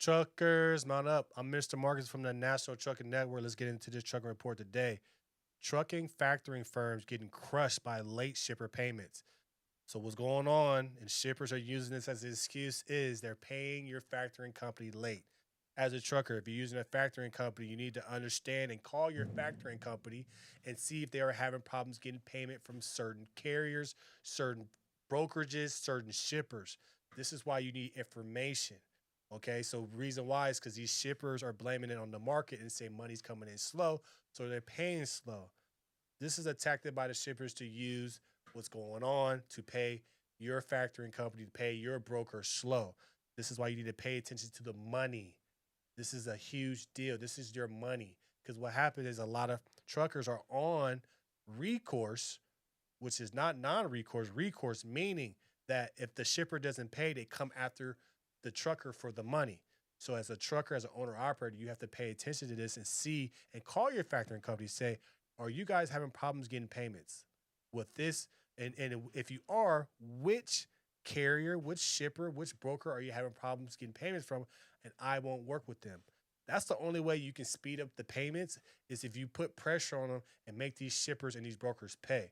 Truckers, mount up. I'm Mr. Marcus from the National Trucking Network. Let's get into this trucking report today. Trucking factoring firms getting crushed by late shipper payments. So what's going on, and shippers are using this as an excuse, is they're paying your factoring company late. As a trucker, if you're using a factoring company, you need to understand and call your factoring company and see if they are having problems getting payment from certain carriers, certain brokerages, certain shippers. This is why you need information. Okay, so reason why is because these shippers are blaming it on the market and say money's coming in slow, so they're paying slow. This is a tactic by the shippers to use what's going on to pay your factoring company, to pay your broker slow. This is why you need to pay attention to the money. This is a huge deal. This is your money. Because what happens is a lot of truckers are on recourse, which is not non-recourse, recourse, meaning that if the shipper doesn't pay, they come after the trucker for the money. So as a trucker, as an owner operator, you have to pay attention to this and see and call your factoring company. Say, are you guys having problems getting payments with this? And if you are, which carrier, which shipper, which broker are you having problems getting payments from? And I won't work with them. That's the only way you can speed up the payments is if you put pressure on them and make these shippers and these brokers pay.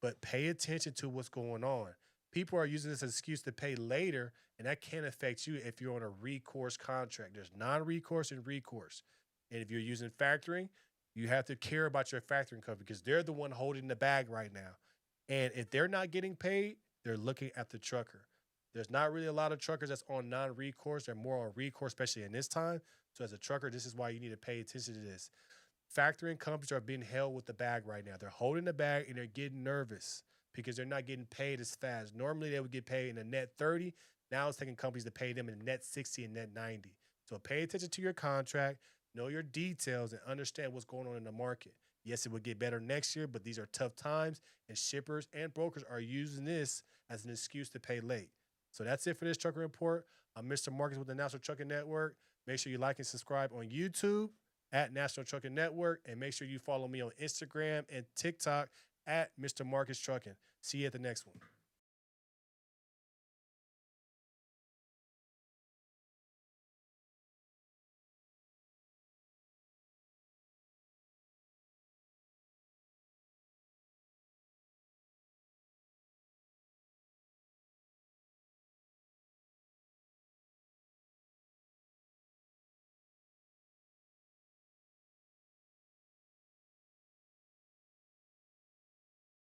But pay attention to what's going on. People are using this as an excuse to pay later, and that can affect you if you're on a recourse contract. There's non-recourse and recourse. And if you're using factoring, you have to care about your factoring company because they're the one holding the bag right now. And if they're not getting paid, they're looking at the trucker. There's not really a lot of truckers that's on non-recourse. They're more on recourse, especially in this time. So as a trucker, this is why you need to pay attention to this. Factoring companies are being held with the bag right now. They're holding the bag and they're getting nervous because they're not getting paid as fast. Normally they would get paid in a net 30. Now it's taking companies to pay them in a net 60 and net 90. So pay attention to your contract, know your details, and understand what's going on in the market. Yes, it will get better next year, but these are tough times, and shippers and brokers are using this as an excuse to pay late. So that's it for this trucking report. I'm Mr. Marcus with the National Trucking Network. Make sure you like and subscribe on YouTube at National Trucking Network, and make sure you follow me on Instagram and TikTok at Mr. Marcus Trucking. See you at the next one.